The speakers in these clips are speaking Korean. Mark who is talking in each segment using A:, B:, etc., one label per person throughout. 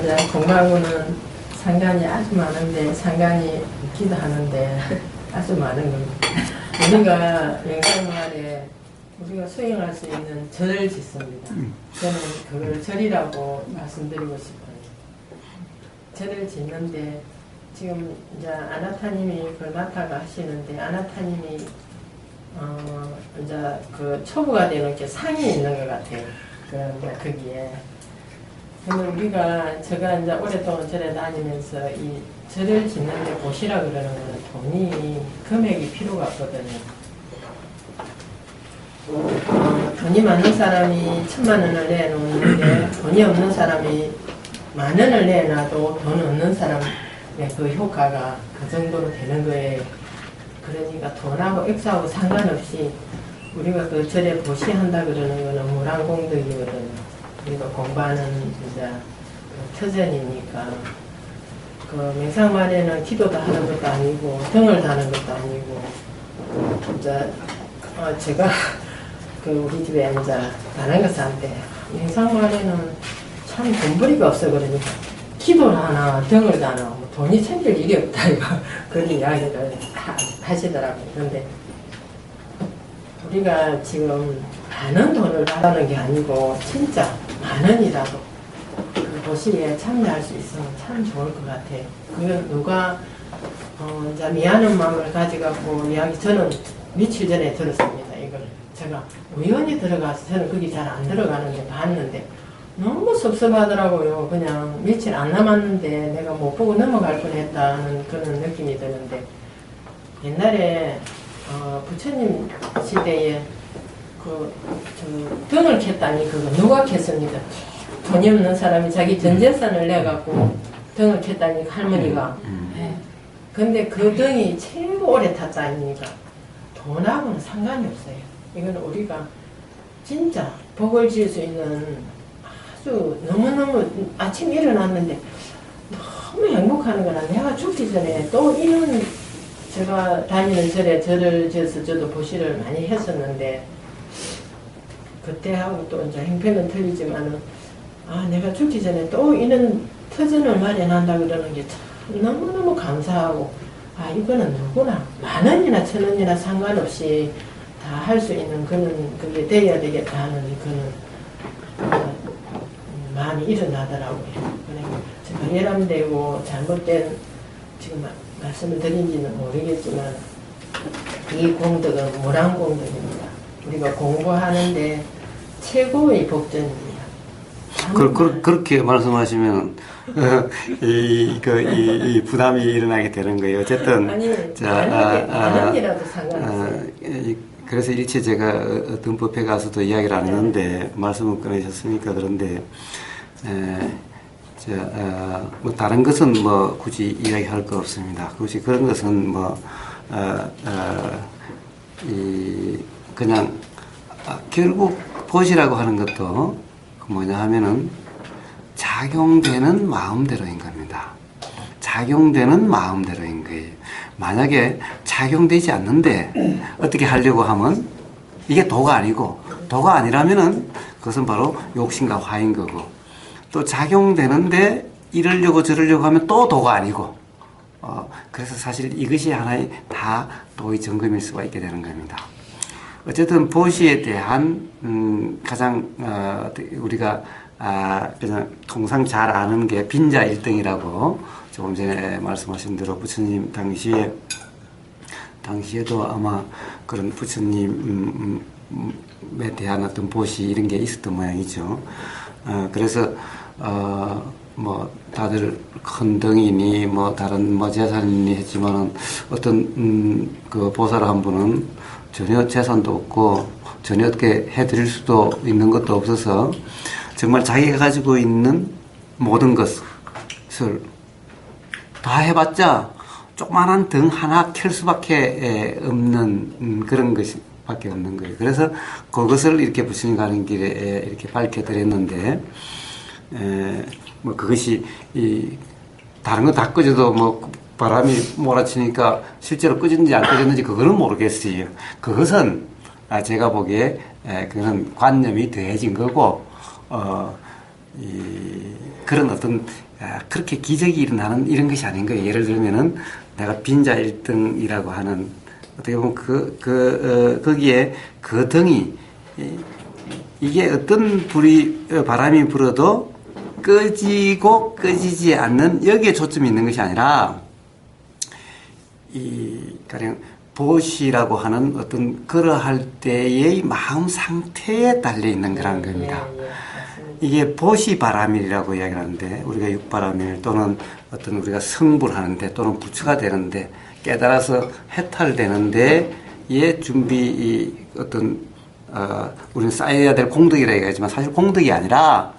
A: 이제 공부하고는 상관이 아주 많은데, 상관이 있기도 하는데 아주 많은 겁니다. 우리가 영상마을에 우리가 수행할 수 있는 절을 짓습니다. 저는 그걸 절이라고 말씀드리고 싶어요. 절을 짓는데 지금 이제 아나타님이 그걸 맡아가 하시는데, 아나타님이 이제 그 초보가 되는 게 상이 있는 것 같아요. 거기에. 근데 우리가 제가 이제 오랫동안 절에 다니면서 이 절을 짓는데 보시라 그러는 거는 돈이 금액이 필요가 없거든요. 돈이 많은 사람이 10,000,000원을 내놓는데 돈이 없는 사람이 10,000원을 내놔도 돈 없는 사람의 그 효과가 그 정도로 되는 거예요. 그러니까 돈하고 액수하고 상관없이 우리가 그 절에 보시한다 그러는 거는 무량공덕이거든요. 우리가 공부하는 이제 그 터전이니까 그 명상말에는 기도도 하는 것도 아니고 등을 다는 것도 아니고 이제 제가 그 우리 집에 이제 다른 것한테 명상말에는 참 돈벌이가 없어 그러니까 기도를 하나 등을 다나 뭐 돈이 챙길 일이 없다 이거 그런 이야기를 하시더라고요. 그런데 우리가 지금 많은 돈을 받는 게 아니고 진짜 만원이라도 그 도시에 참여할 수 있으면 참 좋을 것 같아요. 그 누가 이제 미안한 마음을 가져갖고 이야기 저는 며칠 전에 들었습니다. 이걸 제가 우연히 들어가서 저는 거기 잘 안 들어가는데 봤는데 너무 섭섭하더라고요. 그냥 며칠 안 남았는데 내가 못 보고 넘어갈 뻔했다는 그런 느낌이 드는데 옛날에 부처님 시대에 등을 캤다니 그거 누가 캤습니까? 돈이 없는 사람이 자기 전 재산을 내갖고 등을 캤다니 할머니가. 근데 그 등이 최고 오래 탔지 아닙니까? 돈하고는 상관이 없어요. 이건 우리가 진짜 복을 지을 수 있는 아주 너무너무 아침 일어났는데 너무 행복하는 거나 내가 죽기 전에 또 이런 제가 다니는 절에 절을 지어서 저도 보시를 많이 했었는데 그때하고 또 이제 형편은 틀리지만은 내가 죽기 전에 또 이런 터전을 마련한다 그러는 게 참 너무너무 감사하고 이거는 누구나 10,000원이나 1,000원이나 상관없이 다 할 수 있는 그런 그게 돼야 되겠다 하는 그런 마음이 일어나더라고요. 제가 예람되고 잘못된 지금 말씀을 드린지는 모르겠지만 이 공덕은 무량공덕입니다. 우리가 공부하는데 최고의 복전입니다.
B: 그렇게 말씀하시면 이 부담이 일어나게 되는 거예요. 어쨌든
A: 만원이라도 상관없어요.
B: 그래서 일체 제가 어떤 법에 가서도 이야기를 안 했는데 말씀을 꺼내셨으니까 그런데 뭐 다른 것은 뭐 굳이 이야기할 거 없습니다. 굳이 그런 것은 뭐 그냥 결국 보시라고 하는 것도 뭐냐 하면은 작용되는 마음대로인 겁니다. 작용되는 마음대로인 거예요. 만약에 작용되지 않는데 어떻게 하려고 하면 이게 도가 아니고 도가 아니라면은 그것은 바로 욕심과 화인 거고 또 작용되는데 이러려고 저러려고 하면 또 도가 아니고 그래서 사실 이것이 하나의 다 도의 점검일 수가 있게 되는 겁니다. 어쨌든 보시에 대한 가장 우리가 그냥 통상 잘 아는 게 빈자 일등이라고 조금 전에 말씀하신 대로 부처님 당시에도 아마 그런 부처님에 대한 어떤 보시 이런 게 있었던 모양이죠. 그래서 뭐 다들 큰 등이니 뭐 다른 뭐 재산이니 했지만은 어떤 그 보살 한 분은 전혀 재산도 없고 전혀 어떻게 해드릴 수도 있는 것도 없어서 정말 자기가 가지고 있는 모든 것을 다 해봤자 조그만한 등 하나 켤 수밖에 없는 그런 것밖에 없는 거예요. 그래서 그것을 이렇게 부처님 가는 길에 이렇게 밝혀드렸는데 뭐 그것이 다른 거 다 꺼져도 뭐 바람이 몰아치니까 실제로 꺼졌는지 안 꺼졌는지 그거는 모르겠어요. 그것은 제가 보기에 그건 관념이 더해진 거고 그런 어떤 그렇게 기적이 일어나는 이런 것이 아닌 거예요. 예를 들면은 내가 빈자 1등이라고 하는 어떻게 보면 거기에 그 등이 이게 어떤 바람이 불어도 꺼지고 꺼지지 않는 여기에 초점이 있는 것이 아니라 가령 보시라고 하는 어떤 걸어할 때의 마음 상태에 달려 있는 거라는 겁니다. 이게 보시 바람일이라고 이야기를 하는데 우리가 육바람일 또는 어떤 우리가 성불하는데 또는 부처가 되는데 깨달아서 해탈되는데 의 준비 어떤 우리는 쌓여야 될 공덕이라 얘기하지만 사실 공덕이 아니라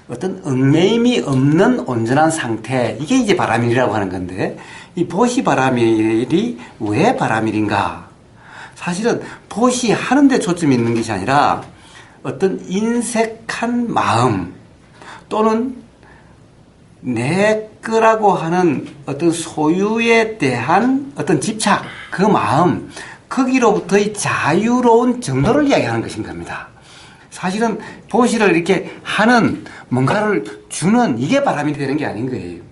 B: 어떤 얽매임이 없는 온전한 상태 이게 이제 바람일이라고 하는 건데 이 보시 바람일이 왜 바람일인가? 사실은 보시 하는데 초점이 있는 것이 아니라 어떤 인색한 마음 또는 내 거라고 하는 어떤 소유에 대한 어떤 집착, 그 마음, 거기로부터의 자유로운 정도를 이야기하는 것인 겁니다. 사실은 보시를 이렇게 하는 뭔가를 주는 이게 바람이 되는 게 아닌 거예요.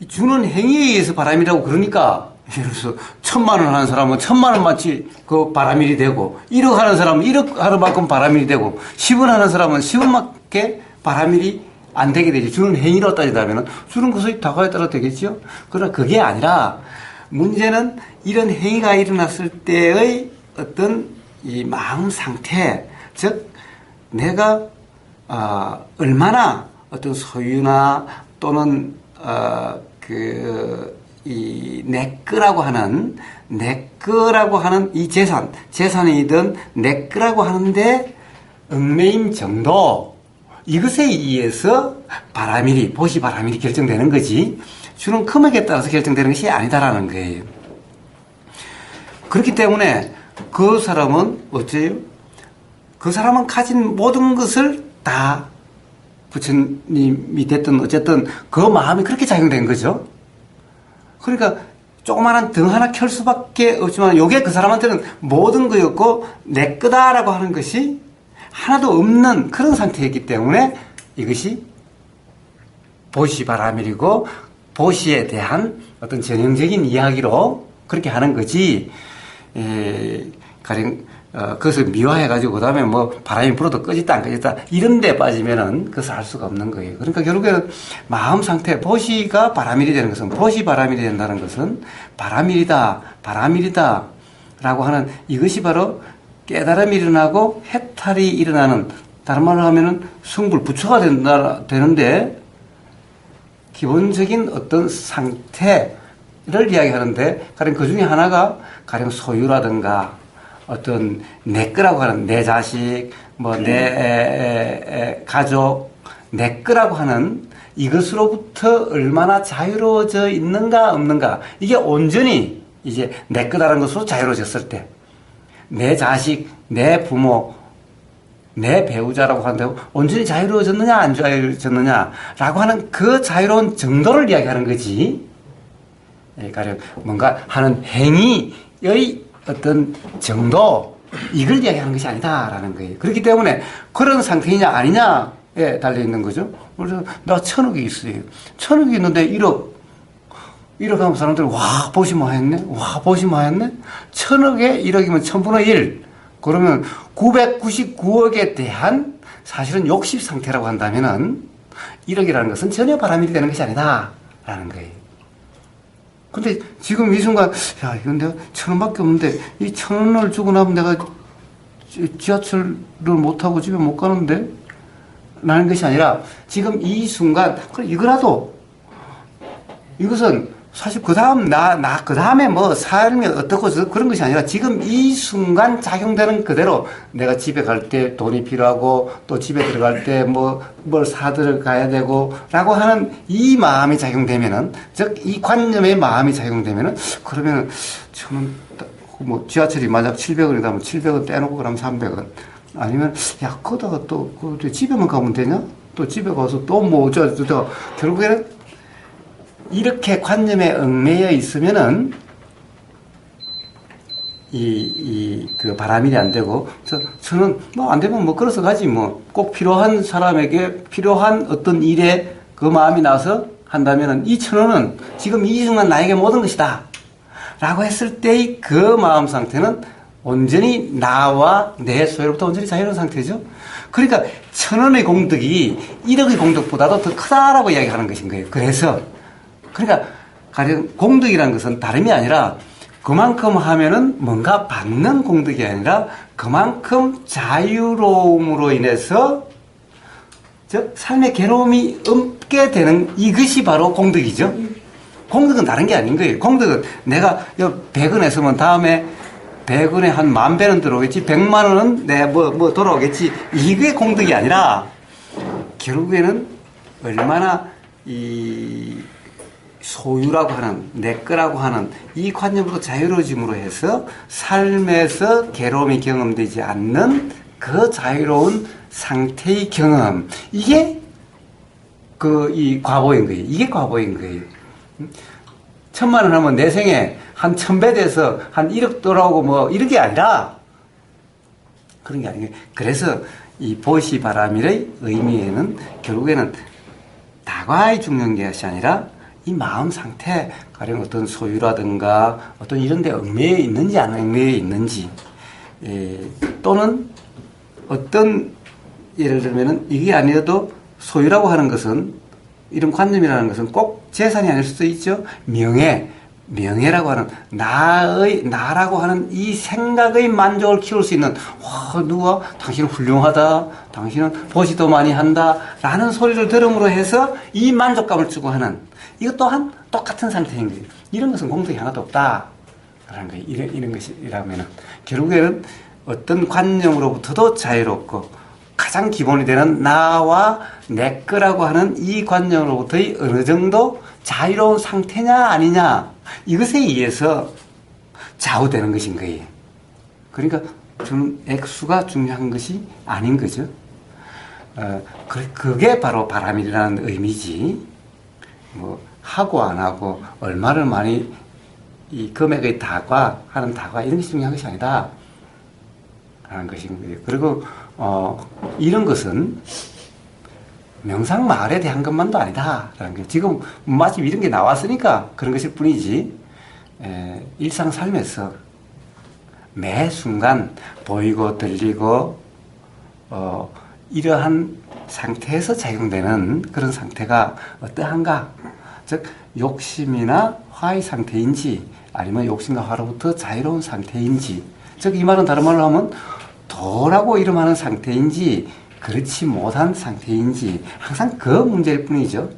B: 주는 행위에 의해서 바람이라고 그러니까 예를 들어서 1,000만 원 하는 사람은 1,000만 원만치 그 바람일이 되고 1억 하는 사람은 1억 하는 만큼 바람일이 되고 10원 하는 사람은 10원밖에 바람일이 안 되게 되죠. 주는 행위로 따지자면 주는 것의 다가에 따라 되겠죠. 그러나 그게 아니라 문제는 이런 행위가 일어났을 때의 어떤 이 마음 상태, 즉 내가 얼마나 어떤 소유나 또는 내 거라고 하는 이 재산이든 내 거라고 하는데 얽매임 정도, 이것에 의해서 보시 바람일이 결정되는 거지, 주는 금액에 따라서 결정되는 것이 아니다라는 거예요. 그렇기 때문에 그 사람은 어째요? 그 사람은 가진 모든 것을 다 부처님이 됐든 어쨌든 그 마음이 그렇게 작용된 거죠. 그러니까 조그마한 등 하나 켤 수밖에 없지만 요게 그 사람한테는 모든 거였고 내 거다라고 하는 것이 하나도 없는 그런 상태였기 때문에 이것이 보시 바람일이고 보시에 대한 어떤 전형적인 이야기로 그렇게 하는 거지. 가령 그것을 미화해가지고 그다음에 뭐 바람이 불어도 꺼졌다 안 꺼졌다 이런 데 빠지면은 그것을 알 수가 없는 거예요. 그러니까 결국에는 마음 상태, 보시가 바람일이 되는 것은, 보시 바람일이 된다는 것은 바람일이다 라고 하는 이것이 바로 깨달음이 일어나고 해탈이 일어나는, 다른 말로 하면은 성불, 부처가 되는데 기본적인 어떤 상태를 이야기하는데, 가령 그 중에 하나가 가령 소유라든가 어떤 내 거라고 하는 내 자식, 뭐 내 가족, 내 거라고 하는 이것으로부터 얼마나 자유로워져 있는가 없는가, 이게 온전히 이제 내 거다라는 것으로 자유로워졌을 때, 내 자식, 내 부모, 내 배우자라고 하는데 온전히 자유로워졌느냐 안 자유로워졌느냐라고 하는 그 자유로운 정도를 이야기하는 거지. 가령 뭔가 하는 행위의 어떤 정도, 이걸 이야기하는 것이 아니다라는 거예요. 그렇기 때문에 그런 상태이냐 아니냐에 달려있는 거죠. 그래서 나 1,000억이 있어요. 1,000억이 있는데 1억 하면 사람들이 와 보시 뭐 했네? 와 보시 뭐 했네? 1,000억에 1억이면 1000분의 1. 그러면 999억에 대한 사실은 욕심 상태라고 한다면은 1억이라는 것은 전혀 바람일이 되는 것이 아니다라는 거예요. 근데 지금 이 순간, 야, 이건 내가 1,000원밖에 없는데, 이 1,000원을 주고 나면 내가 지하철을 못하고 집에 못 가는데? 라는 것이 아니라, 지금 이 순간, 그래, 이것은 사실 그 다음에 뭐 삶이 어떻고 그런 것이 아니라 지금 이 순간 작용되는 그대로 내가 집에 갈 때 돈이 필요하고 또 집에 들어갈 때 뭘 사들어 가야 되고 라고 하는 이 마음이 작용되면은, 즉 이 관념의 마음이 작용되면은, 그러면은 저는 뭐 지하철이 만약 700원이다 하면 700원 떼놓고 그러면 300원, 아니면 야 거다가 또 집에만 가면 되냐? 또 집에 가서 또 뭐 어쩌고 결국에는 이렇게 관념에 얽매여 있으면은 그 바람일이 안 되고, 저는 뭐 안 되면 뭐 걸어서 가지 뭐. 꼭 필요한 사람에게 필요한 어떤 일에 그 마음이 나서 한다면은 이 1,000원은 지금 이 순간 나에게 모든 것이다. 라고 했을 때의 그 마음 상태는 온전히 나와 내 소유로부터 온전히 자유로운 상태죠. 그러니까 1,000원의 공덕이 1억의 공덕보다도 더 크다라고 이야기하는 것인 거예요. 그래서, 그러니까 가령 공덕이라는 것은 다름이 아니라 그만큼 하면은 뭔가 받는 공덕이 아니라 그만큼 자유로움으로 인해서 즉 삶의 괴로움이 없게 되는 이것이 바로 공덕이죠. 공덕은 다른 게 아닌 거예요. 공덕은 내가 100원 했으면 다음에 100원에 한 10,000배는 들어오겠지, 100만 원은 내 뭐 돌아오겠지. 이게 공덕이 아니라 결국에는 얼마나 이 소유라고 하는, 내 거라고 하는 이 관념으로 자유로워짐으로 해서 삶에서 괴로움이 경험되지 않는 그 자유로운 상태의 경험. 이게 이 과보인 거예요. 이게 과보인 거예요. 1,000만 원 하면 내 생에 한 1,000배 돼서 한 1억 돌아오고 뭐 이런 게 아니라 그런 게 아니에요. 그래서 이 보시바라밀의 의미에는 결국에는 다과의 중요한 것이 아니라 이 마음 상태, 가령 어떤 소유라든가 어떤 이런 데 얽매여 있는지 안 얽매여 있는지, 또는 어떤 예를 들면은 이게 아니어도 소유라고 하는 것은, 이런 관념이라는 것은 꼭 재산이 아닐 수도 있죠. 명예라고 하는 나라고 하는 이 생각의 만족을 키울 수 있는, 누가 당신은 훌륭하다, 당신은 보시도 많이 한다 라는 소리를 들음으로 해서 이 만족감을 주고 하는, 이것 또한 똑같은 상태인 거예요. 이런 것은 공덕이 하나도 없다 라는 거예요. 이런 것이라면은 결국에는 어떤 관념으로부터도 자유롭고 가장 기본이 되는 나와 내 거라고 하는 이 관념으로부터의 어느 정도 자유로운 상태냐 아니냐, 이것에 의해서 좌우되는 것인 거예요. 그러니까 저는 액수가 중요한 것이 아닌 거죠. 그게 바로 바람이라는 의미지, 뭐 하고 안 하고 얼마를 많이 이 금액의 하는 다과 이런 것이 중요한 것이 아니다 하는 것인 거예요. 그리고 이런 것은 명상마을에 대한 것만도 아니다라는 거예요. 지금 마침 이런 게 나왔으니까 그런 것일 뿐이지, 일상 삶에서 매 순간 보이고 들리고 이러한 상태에서 작용되는 그런 상태가 어떠한가? 즉 욕심이나 화의 상태인지 아니면 욕심과 화로부터 자유로운 상태인지, 즉 이 말은 다른 말로 하면 도라고 이름하는 상태인지 그렇지 못한 상태인지, 항상 그 문제일 뿐이죠.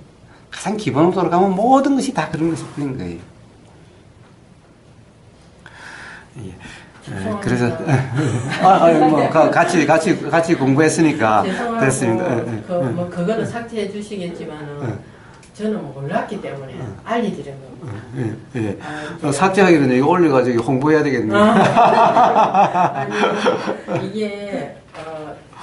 B: 가장 기본으로 돌아가면 모든 것이 다 그런 것일 뿐인 거예요. 그래서 뭐 같이 공부했으니까 됐습니다.
A: 뭐 그거는 삭제해 주시겠지만은 저는 몰랐기 때문에 알려드린 겁니다.
B: 삭제하기 전에 이거 올려가지고 홍보해야 되겠네요.
A: 아니, 이게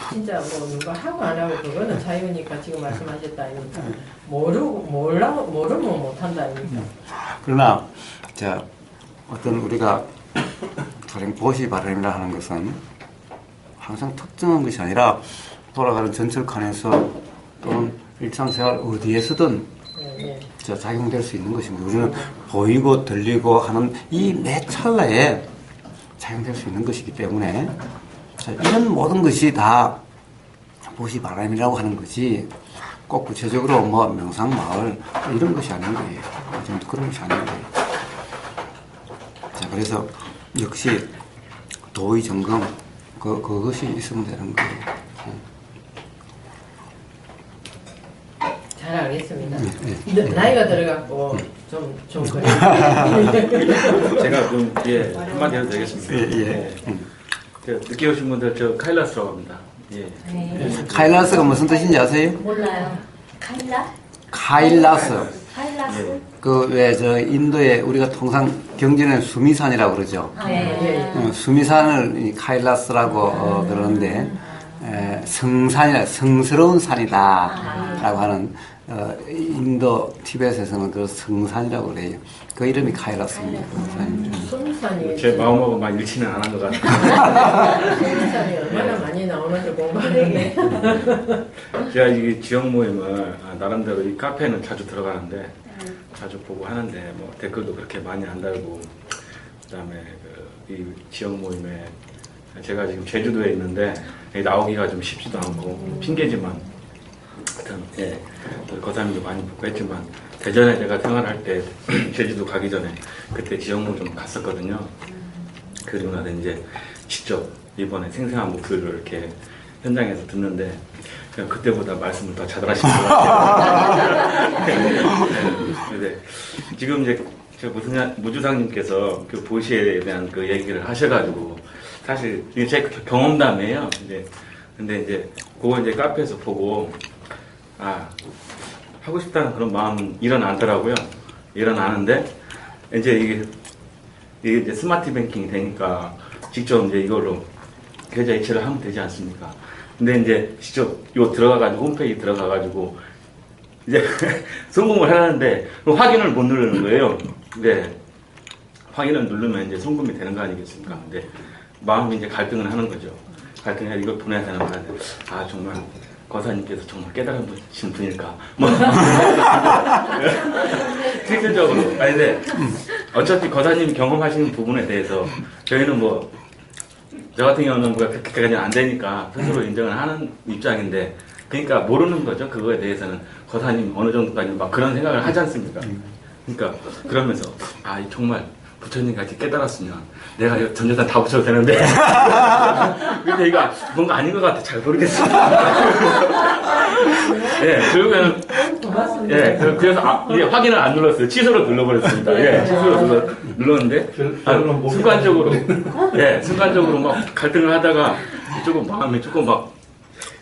A: 진짜 뭐 누가 하고 안 하고 그거는 자유니까 지금 말씀하셨다 아닙니까? 모르면 못한다 아닙니까?
B: 그러나 자, 어떤 우리가 가령 보시바람이라 하는 것은 항상 특정한 것이 아니라 돌아가는 전철칸에서 또는 일상생활 어디에서든 작용될 수 있는 것입니다. 우리는 보이고 들리고 하는 이 매 찰나에 작용될 수 있는 것이기 때문에, 자, 이런 모든 것이 다 보시바람이라고 하는 것이 꼭 구체적으로 뭐 명상마을 이런 것이 아닌 거예요. 지금 그런 것이 아닌 거예요. 자, 그래서 역시 도의 점검 그것이 있으면 되는 거예요.
A: 잘 알겠습니다. 나이가 들어갖고 좀 그래요.
C: 제가 좀 한마디 해도 되겠습니다. 늦게 오신 분들 저 카일라스라고 합니다.
B: 카일라스가 무슨 뜻인지 아세요?
D: 몰라요.
B: 카일라스.
D: 카일라스?
B: 왜 인도에 우리가 통상 경전에 수미산이라고 그러죠.
D: 네.
B: 수미산을 카일라스라고 그러는데, 성산이라 성스러운 산이다라고 하는 인도 티벳에서는 그 성산이라고 그래요. 그 이름이 카일라스입니다.
A: 성산이
C: 제 마음하고 많이 일치는 안 한 것 같아요.
A: 성산이 얼마나 많이 나오는지 공부하는데
C: 제가 이 지역 모임을 나름대로 이 카페는 자주 들어가는데 자주 보고 하는데 뭐 댓글도 그렇게 많이 안 달고 그다음에 이 지역 모임에 제가 지금 제주도에 있는데 여기 나오기가 좀 쉽지도 않고 핑계지만 하여튼 예 우리 거사님도 많이 보고 했지만 대전에 제가 생활할 때 제주도 가기 전에 그때 지역 모임 좀 갔었거든요. 그리고 나서 이제 직접 이번에 생생한 목소리를 이렇게 현장에서 듣는데 그냥 그때보다 말씀을 더 잘하시는 것 같아요. 근데 지금 이제 저 무주상님께서 그 보시에 대한 그 얘기를 하셔가지고 사실 이게 제 경험담이에요. 근데 이제 그거 이제 카페에서 보고 하고 싶다는 그런 마음은 일어나더라고요. 일어나는데 이제 이게 이제 스마트 뱅킹이 되니까 직접 이제 이걸로 계좌 이체를 하면 되지 않습니까? 근데 이제 직접 요 들어가가지고 홈페이지 들어가가지고 이제 송금을 하는데 확인을 못 누르는 거예요. 근데 확인을 누르면 이제 송금이 되는 거 아니겠습니까? 근데 마음이 이제 갈등을 하는 거죠. 갈등해서 이걸 보내야 되나 말아야 되나. 정말 거사님께서 정말 깨달으신 분일까? 뭐 실질적으로 근데 어차피 거사님이 경험하시는 부분에 대해서 저희는 뭐 저 같은 경우는 뭐 그렇게까지는 안 되니까 스스로 인정을 하는 입장인데 그러니까 모르는 거죠. 그거에 대해서는 거사님 어느 정도까지 막 그런 생각을 하지 않습니까? 그러니까 그러면서 정말 부처님 같이 깨달았으면 내가 이거 전재산 다 붙여도 되는데 근데 이거 뭔가 아닌 것 같아. 잘 모르겠어. 예, 결국에는 그래서 이게 확인을 안 눌렀어요. 취소를 눌러버렸습니다. 예, 취소를 눌렀는데 순간적으로 막 갈등을 하다가 조금 마음이 조금 막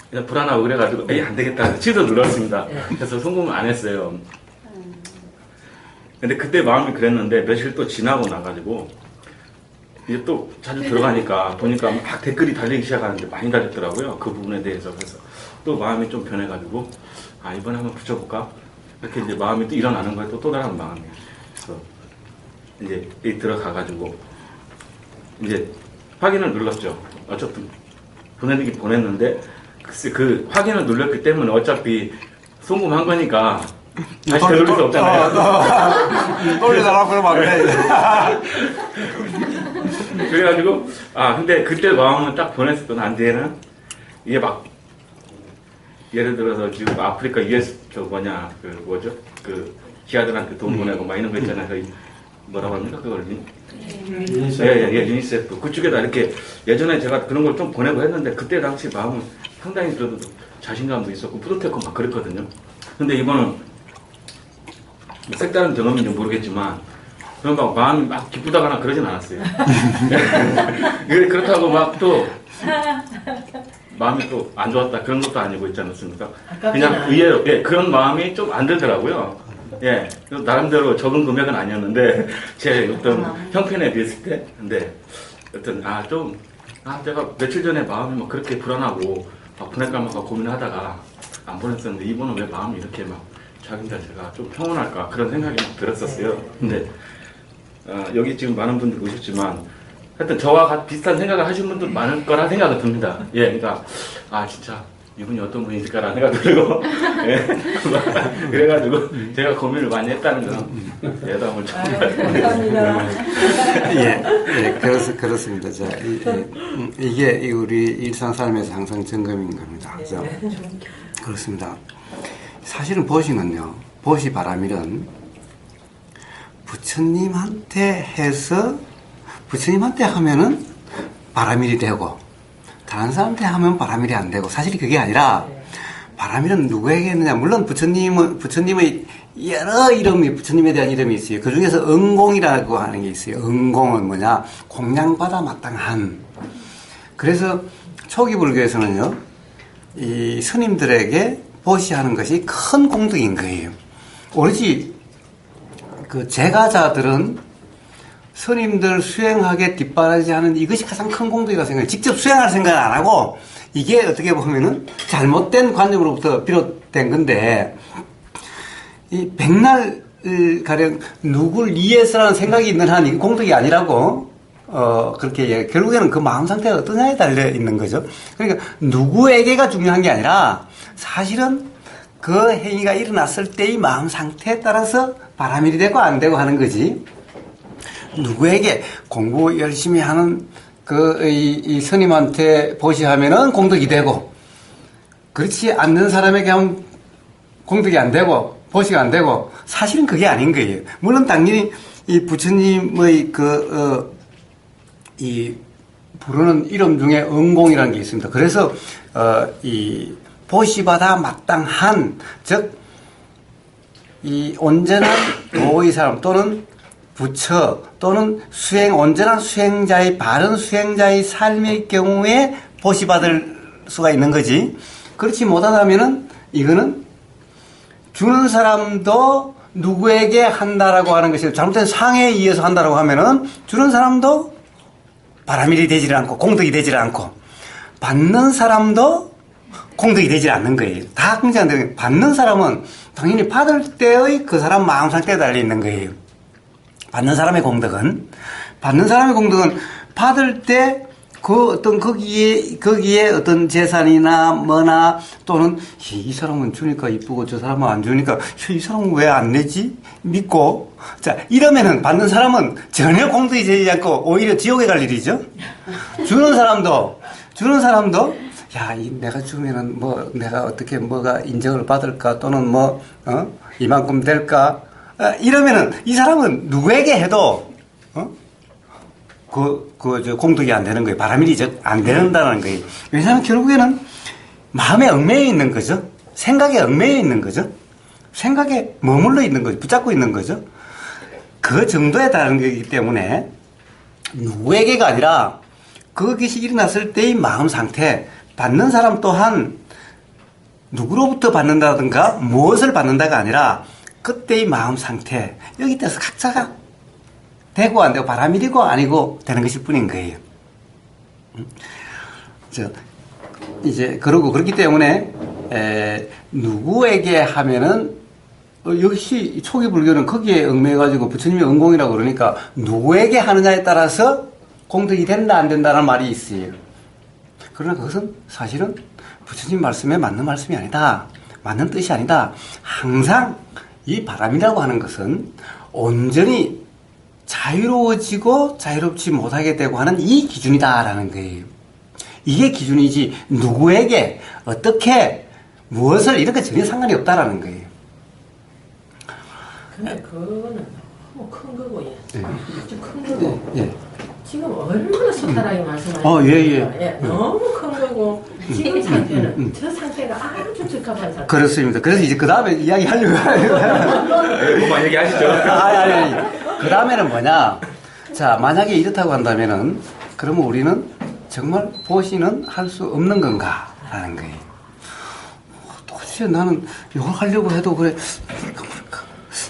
C: 그냥 불안하고 그래가지고 안 되겠다. 취소 눌렀습니다. 그래서 송금을 안 했어요. 근데 그때 마음이 그랬는데 며칠 또 지나고 나가지고 이제 또 자주 들어가니까 보니까 막 댓글이 달리기 시작하는데 많이 달렸더라고요. 그 부분에 대해서. 그래서 또 마음이 좀 변해가지고 이번에 한번 붙여볼까? 이렇게 이제 마음이 또 일어나는 거예요. 또 다른 마음이. 그래서 이제 들어가가지고 이제 확인을 눌렀죠. 어쨌든 보내기 보냈는데 글쎄 그 확인을 눌렀기 때문에 어차피 송금한 거니까 다시 되돌릴 수 없잖아요.
B: 돌려달라고 그러면 안 돼.
C: 그래가지고 근데 그때 마음은 딱 보냈을 때 뒤에는 이게 막 예를 들어서 지금 아프리카 US 그 기아들한테 돈 보내고 막 이런 거 있잖아요. 뭐라고 합니까 그걸? 유니세프 그쪽에다 이렇게 예전에 제가 그런 걸 좀 보내고 했는데 그때 당시 마음은 상당히 그래도 자신감도 있었고 뿌듯했고 막 그랬거든요. 근데 이거는 색다른 경험인지 모르겠지만 그런 막 마음이 막 기쁘다거나 그러진 않았어요. 그렇다고 막 또 마음이 또 안 좋았다 그런 것도 아니고 있지 않습니까? 그냥 의외로 그런 마음이 좀 안 들더라고요. 나름대로 적은 금액은 아니었는데 제 어떤 형편에 비했을 때 근데 어떤 제가 며칠 전에 마음이 막 그렇게 불안하고 보낼까 말까 고민하다가 안 보냈었는데 이번은 왜 마음이 이렇게 막 자기가 제가 좀 평온할까 그런 생각이 막 들었었어요. 근데 여기 지금 많은 분들이 오셨지만 하여튼 저와 비슷한 생각을 하시는 분들 많을 거라 생각이 듭니다. 그러니까 진짜 이분이 어떤 분이실까라는 생각이 들고 그래가지고 제가 고민을 많이 했다는 건 예담을 좀
A: 감사합니다.
B: 그렇습니다. 이게 우리 일상 삶에서 항상 점검인 겁니다. 그죠? 그렇습니다. 사실은 보시는요, 보시 바라밀은 부처님한테 해서 부처님한테 하면은 바라밀이 되고 다른 사람한테 하면 바라밀이 안 되고 사실 그게 아니라 바라밀은 누구에게 했느냐. 물론 부처님의 여러 이름이 부처님에 대한 이름이 있어요. 그 중에서 응공이라고 하는 게 있어요. 응공은 뭐냐, 공양받아 마땅한. 그래서 초기 불교에서는요, 이 스님들에게 보시하는 것이 큰 공덕인 거예요. 오로지 그 제가자들은 스님들 수행하게 뒷바라지하는 이것이 가장 큰 공덕이라고 생각해요. 직접 수행할 생각을 안 하고 이게 어떻게 보면은 잘못된 관념으로부터 비롯된 건데 이 백날 가령 누굴 위해서라는 생각이 있는 한 이게 공덕이 아니라고 그렇게 결국에는 그 마음 상태가 어떠냐에 달려 있는 거죠. 그러니까 누구에게가 중요한 게 아니라 사실은 그 행위가 일어났을 때의 마음 상태에 따라서 바람일이 되고 안 되고 하는 거지. 누구에게 공부 열심히 하는 이 스님한테 보시하면은 공덕이 되고, 그렇지 않는 사람에게 하면 공덕이 안 되고, 보시가 안 되고, 사실은 그게 아닌 거예요. 물론 당연히 이 부처님의 이 부르는 이름 중에 은공이라는 게 있습니다. 그래서, 이 보시받아 마땅한, 즉, 이 온전한 도의 사람 또는 부처 또는 온전한 수행자의 바른 수행자의 삶의 경우에 보시받을 수가 있는 거지. 그렇지 못하다면은 이거는 주는 사람도 누구에게 한다라고 하는 것이 잘못된 상해에 의해서 한다라고 하면은 주는 사람도 바람일이 되질 않고 공덕이 되질 않고 받는 사람도 공덕이 되질 않는 거예요. 다 긍정한데 받는 사람은 당연히 받을 때의 그 사람 마음 상태에 달려 있는 거예요. 받는 사람의 공덕은 받을 때 그 어떤 거기에 어떤 재산이나 뭐나 또는 이 사람은 주니까 이쁘고 저 사람은 안 주니까 이 사람은 왜 안 내지? 믿고 자 이러면은 받는 사람은 전혀 공덕이 되지 않고 오히려 지옥에 갈 일이죠. 주는 사람도 야, 내가 주면은 뭐 내가 어떻게 뭐가 인정을 받을까 또는 이만큼 될까 이러면은 이 사람은 누구에게 해도 저 공덕이 안 되는 거예요. 바람일이 안 된다는 거예요. 왜냐하면 결국에는 마음에 얽매여 있는 거죠. 생각에 얽매여 있는 거죠. 생각에 머물러 있는 거죠. 붙잡고 있는 거죠. 그 정도에 달하는 거기 때문에 누구에게가 아니라 그것이 일어났을 때의 마음 상태, 받는 사람 또한 누구로부터 받는다든가 무엇을 받는다가 아니라 그때의 마음 상태, 여기 따라서 각자가 되고 안 되고 바람일이고 아니고 되는 것일 뿐인 거예요. 그렇기 때문에 누구에게 하면은 역시 초기 불교는 거기에 얽매여가지고 부처님이 은공이라고 그러니까 누구에게 하느냐에 따라서 공덕이 된다 안 된다는 말이 있어요. 그러나 그것은 사실은 부처님 말씀에 맞는 말씀이 아니다. 맞는 뜻이 아니다. 항상 이 바람이라고 하는 것은 온전히 자유로워지고 자유롭지 못하게 되고 하는 이 기준이다라는 거예요. 이게 기준이지 누구에게 어떻게 무엇을 이렇게 전혀 상관이 없다라는 거예요.
A: 근데 그거는 너무 큰 거고
B: 예.
A: 아주 큰 거고
B: 예.
A: 지금 얼마나 소탈하게 말씀하시는
B: 예.
A: 너무 큰 거고 지금 상태는 저 상태가 아주 적합한 상태.
B: 그렇습니다. 그래서 이제 그 다음에 이야기 하려고 해요.
C: 뭐만 얘기하시죠.
B: 아니. 그 다음에는 뭐냐? 자, 만약에 이렇다고 한다면은, 그러면 우리는 정말 보시는 할 수 없는 건가? 라는 거예요. 도대체 나는 이걸 하려고 해도 그래.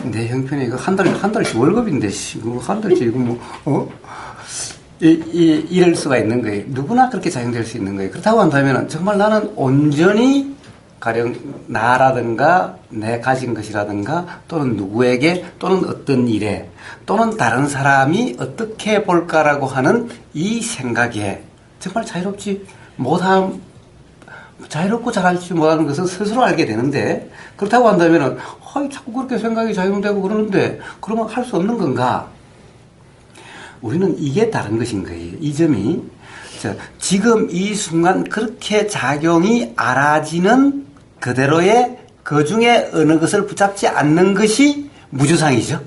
B: 내 형편이 이거 한 달씩 월급인데, 한 달씩 이거 이럴 수가 있는 거예요. 누구나 그렇게 작용될 수 있는 거예요. 그렇다고 한다면은 정말 나는 온전히 가령 나라든가 내 가진 것이라든가 또는 누구에게 또는 어떤 일에 또는 다른 사람이 어떻게 볼까라고 하는 이 생각에 정말 자유롭고 잘하지 못하는 것은 스스로 알게 되는데 그렇다고 한다면은 자꾸 그렇게 생각이 작용되고 그러는데 그러면 할 수 없는 건가? 우리는 이게 다른 것인 거예요. 이 점이 지금 이 순간 그렇게 작용이 알아지는 그대로의 그 중에 어느 것을 붙잡지 않는 것이 무주상이죠.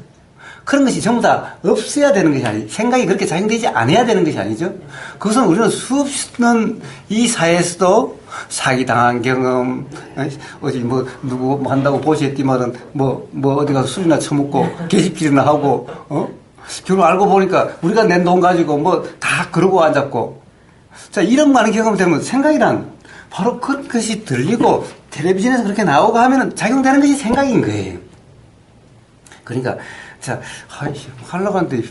B: 그런 것이 전부 다 없어야 되는 것이 아니죠. 생각이 그렇게 작용되지 않아야 되는 것이 아니죠. 그것은 우리는 수없는 이 사회에서도 사기당한 경험, 어디 누구 한다고 보시했지만은 어디 가서 술이나 처먹고 계집질이나 하고, 결국 알고 보니까 우리가 낸 돈 가지고 다 그러고 앉았고. 자, 이런 많은 경험 되면 생각이란 바로 그것이 들리고 텔레비전에서 그렇게 나오고 하면은 작용되는 것이 생각인 거예요. 그러니까, 하려고 하는데,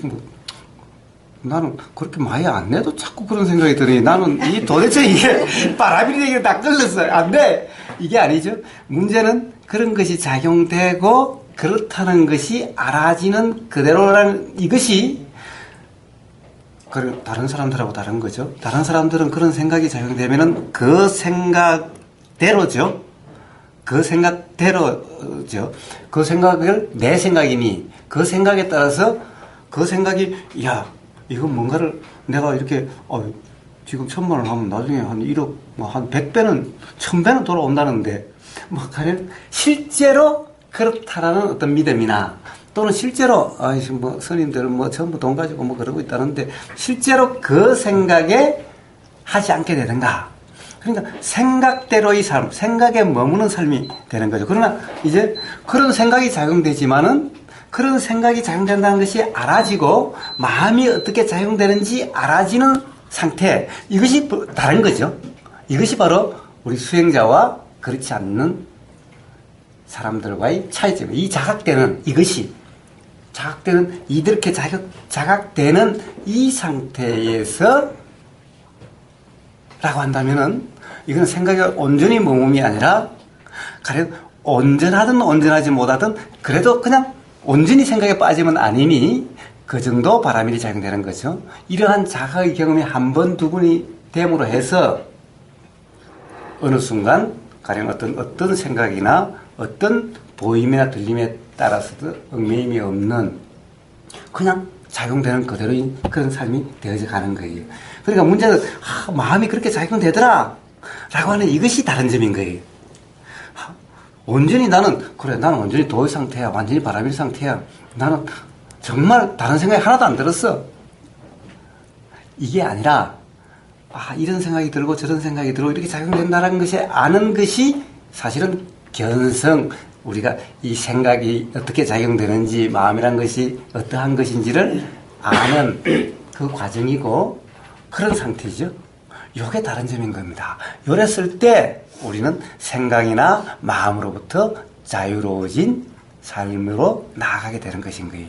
B: 나는 그렇게 많이 안 내도 자꾸 그런 생각이 드니 나는 이 도대체 이게 바람이되게 다 끌렸어요. 안 돼. 이게 아니죠. 문제는 그런 것이 작용되고 그렇다는 것이 알아지는 그대로라는 이것이 다른 사람들하고 다른 거죠. 다른 사람들은 그런 생각이 작용되면은 그 생각대로죠. 그 생각대로죠. 그 생각을 내 생각이니 그 생각에 따라서 그 생각이 야 이건 뭔가를 내가 이렇게 지금 1,000만 원 하면 나중에 한 1억 뭐 한 100배는 1000배는 돌아온다는데 뭐 가령 실제로 그렇다라는 어떤 믿음이나 또는 실제로 뭐 스님들은 뭐 전부 돈 가지고 뭐 그러고 있다는데 실제로 그 생각에 하지 않게 되는가. 그러니까 생각대로의 삶, 생각에 머무는 삶이 되는 거죠. 그러나 이제 그런 생각이 작용되지만은 그런 생각이 작용된다는 것이 알아지고 마음이 어떻게 작용되는지 알아지는 상태, 이것이 다른 거죠. 이것이 바로 우리 수행자와 그렇지 않는 사람들과의 차이점. 이 자각되는 이것이 자각되는 이렇게 자각되는 이 상태에서 라고 한다면은 이건 생각에 온전히 머금이 아니라 가령 온전하든 온전하지 못하든 그래도 그냥 온전히 생각에 빠지면 아니니 그 정도 바람일이 작용되는 거죠. 이러한 자각의 경험이 한 번, 두 번이 됨으로 해서 어느 순간 가령 어떤 생각이나 어떤 보임이나 들림에 따라서도 얽매임이 없는 그냥 작용되는 그대로인 그런 삶이 되어져 가는 거예요. 그러니까 문제는 마음이 그렇게 작용되더라 라고 하는 이것이 다른 점인 거예요. 온전히 나는 온전히 도의 상태야. 완전히 바람일 상태야. 나는 정말 다른 생각이 하나도 안 들었어. 이게 아니라 이런 생각이 들고 저런 생각이 들고 이렇게 작용된다는 것이 아는 것이 사실은 견성, 우리가 이 생각이 어떻게 작용되는지 마음이란 것이 어떠한 것인지를 아는 그 과정이고 그런 상태죠. 이게 다른 점인 겁니다. 이랬을 때 우리는 생각이나 마음으로부터 자유로워진 삶으로 나아가게 되는 것인 거예요.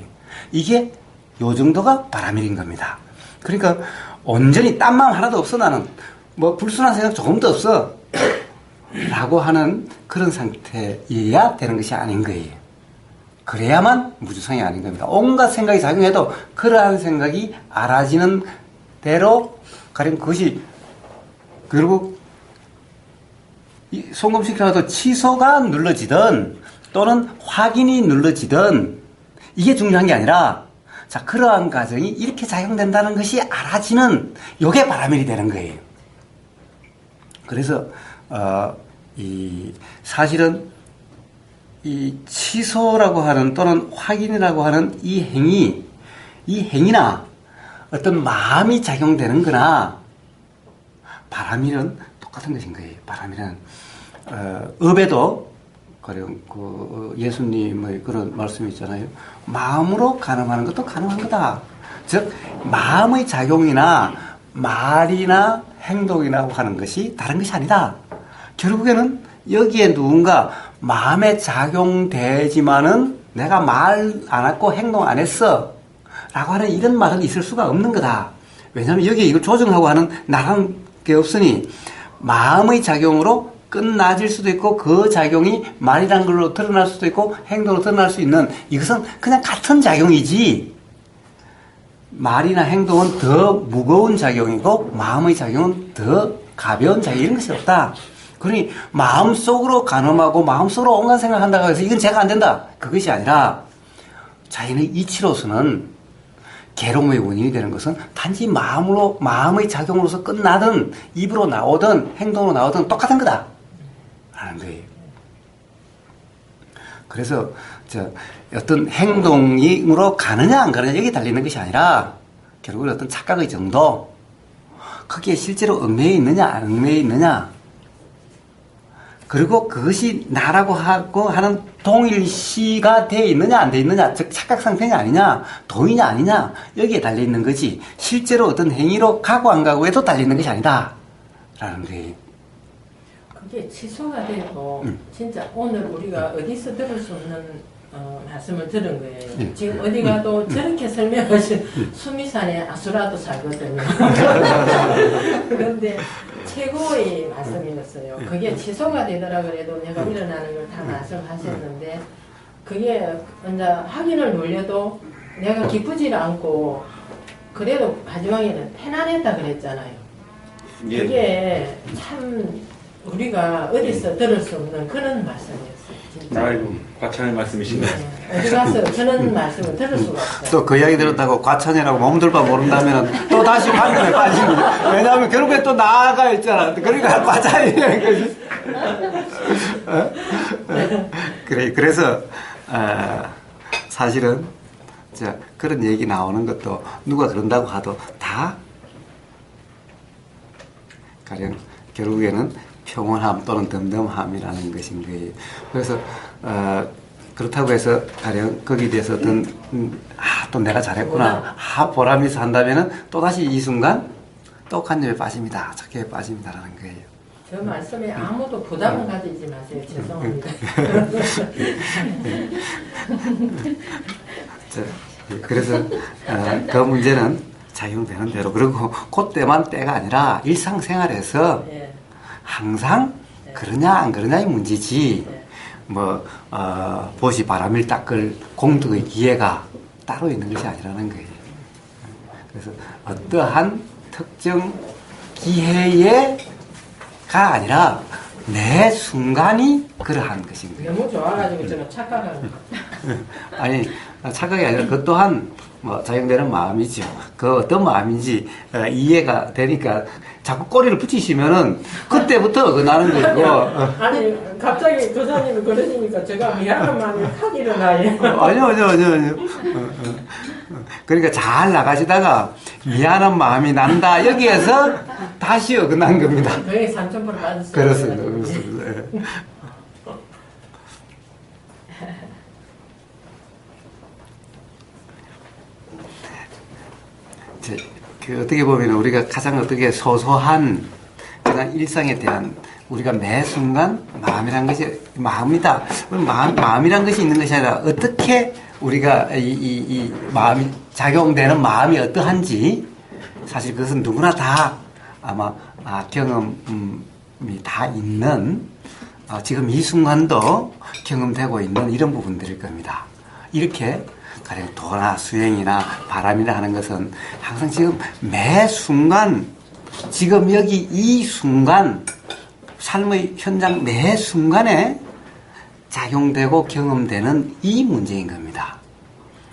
B: 이게 요 정도가 바람일인 겁니다. 그러니까 온전히 딴 마음 하나도 없어 나는. 뭐 불순한 생각 조금도 없어. 라고 하는 그런 상태여야 되는 것이 아닌 거예요. 그래야만 무주성이 아닌 겁니다. 온갖 생각이 작용해도 그러한 생각이 알아지는 대로 가령 그것이 결국 송금시켜도 취소가 눌러지든 또는 확인이 눌러지든 이게 중요한 게 아니라 자 그러한 과정이 이렇게 작용된다는 것이 알아지는 요게 바람일이 되는 거예요. 그래서 사실은 이 취소라고 하는 또는 확인이라고 하는 이 행위나 어떤 마음이 작용되는 거나 바람일은 똑같은 것인 거예요. 바람일은 업에도 예수님의 그런 말씀이 있잖아요. 마음으로 가늠하는 것도 가능한 거다. 즉 마음의 작용이나 말이나 행동이라고 하는 것이 다른 것이 아니다. 결국에는 여기에 누군가 마음에 작용되지만은 내가 말 안 했고 행동 안 했어 라고 하는 이런 말은 있을 수가 없는 거다. 왜냐하면 여기에 이걸 조정하고 하는 나라는 게 없으니 마음의 작용으로 끝나질 수도 있고 그 작용이 말이라는 걸로 드러날 수도 있고 행동으로 드러날 수 있는 이것은 그냥 같은 작용이지 말이나 행동은 더 무거운 작용이고 마음의 작용은 더 가벼운 작용 이런 것이 없다. 그러니 마음속으로 가늠하고 마음속으로 온갖 생각한다고 해서 이건 제가 안 된다. 그것이 아니라 자신의 이치로서는 괴로움의 원인이 되는 것은 단지 마음의 작용으로서 끝나든 입으로 나오든 행동으로 나오든 똑같은 거다. 라는 거예요. 그래서 어떤 행동으로 가느냐 안 가느냐 여기에 달리는 것이 아니라 결국은 어떤 착각의 정도 거기에 실제로 얽매여 있느냐 안 얽매여 있느냐 그리고 그것이 나라고 하는 동일시가 되어 있느냐 안 되어 있느냐 즉 착각 상태냐 아니냐 도이냐 아니냐 여기에 달려있는 거지 실제로 어떤 행위로 가고 안 가고에도 달려있는 것이 아니다 라는 거예요.
A: 그게 취소가 돼도 진짜 오늘 우리가 어디서 들을 수 없는 말씀을 들은 거예요.
B: 예.
A: 지금 어디 가도 저렇게 설명하신 수미산에 아수라도 살거든요. 그런데 최고의 말씀이었어요. 그게 취소가 되더라 그래도 내가 일어나는 걸 다 말씀하셨는데 그게 이제 확인을 눌려도 내가 기쁘지 않고 그래도 마지막에는 편안했다 그랬잖아요.
C: 예.
A: 그게 참 우리가 어디서 들을 수 없는 그런 말씀이었어요. 진짜.
C: 아이고, 과찬의 말씀이시네.
A: 네. 어디 가서 저런 말씀을 들을 수가 없어요.
B: 또 그 이야기 들었다고 과찬이라고 몸둘 바 모른다면 또 다시 관념에 빠집니다. 왜냐하면 결국에 또 나아가 있잖아. 그러니까 과찬이라는 거지. 그래, 그래서, 사실은, 그런 얘기 나오는 것도 누가 그런다고 하도 다 가령 결국에는 평온함 또는 덤덤함이라는 것인 거예요. 그래서 그렇다고 해서 가령 거기에 대해서 또 내가 잘했구나 보람이 있어 한다면은 또다시 이 순간 또 관념에 빠집니다. 착각에 빠집니다라는 거예요.
A: 저 말씀에 아무도 부담을 가지지 마세요. 죄송합니다.
B: 그래서 그 문제는 작용되는 대로 그리고 그때만 때가 아니라 일상생활에서
A: 예.
B: 항상 그러냐 안 그러냐의 문제지
A: 네.
B: 보시 바람일 닦을 공덕의 기회가 따로 있는 것이 아니라는 거예요. 그래서 어떠한 특정 기회가 아니라 매 순간이 그러한 것인 거예요.
A: 너무 좋아가지고 저는 착각하는 거.
B: 아니 착각이 아니라 그 또한 작용되는 마음이죠. 그 어떤 마음인지 이해가 되니까 자꾸 꼬리를 붙이시면은 그때부터 그 나는 거고.
A: 아니 갑자기 교사님이 그러시니까 제가 미안한 마음이 확 일어나요.
B: 아니요. 그러니까 잘 나가시다가 미안한 마음이 난다 여기에서 다시 어긋난 겁니다.
A: 거의 3,000% 맞았어요.
B: 그렇습니다. 예. 어떻게 보면 우리가 가장 어떻게 소소한 그냥 일상에 대한 우리가 매 순간 마음이란 것이 마음이다. 마음이란 것이 있는 것이 아니라 어떻게 우리가 이 마음이 작용되는 마음이 어떠한지 사실 그것은 누구나 다 아마 경험이 다 있는 지금 이 순간도 경험되고 있는 이런 부분들일 겁니다. 이렇게 가령 도나 수행이나 바람이나 하는 것은 항상 지금 매 순간 지금 여기 이 순간 삶의 현장 매 순간에 작용되고 경험되는 이 문제인 겁니다.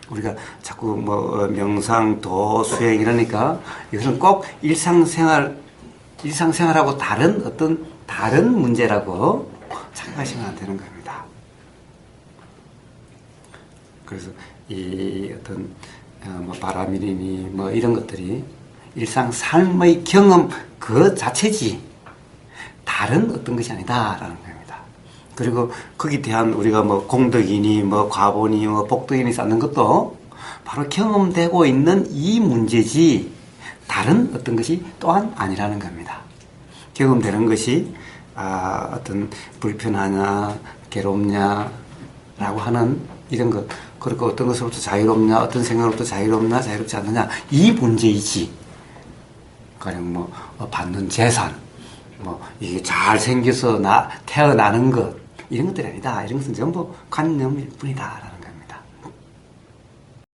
B: 우리가 자꾸 명상, 도, 수행 이러니까 이것은 꼭 일상생활하고 다른 어떤 다른 문제라고 생각하시면 안 되는 겁니다. 그래서 이 어떤 바람이니 이런 것들이 일상 삶의 경험 그 자체지 다른 어떤 것이 아니다라는 겁니다. 그리고 거기에 대한 우리가 공덕이니 과보니 복덕이니 쌓는 것도 바로 경험되고 있는 이 문제지 다른 어떤 것이 또한 아니라는 겁니다. 경험되는 것이 어떤 불편하냐 괴롭냐라고 하는 이런 것 그리고 어떤 것으로부터 자유롭냐 어떤 생각으로부터 자유롭냐 자유롭지 않느냐 이 문제이지 가령 받는 재산 이게 잘생겨서 태어나는 것 이런 것들이 아니다. 이런 것은 전부 관념일 뿐이다.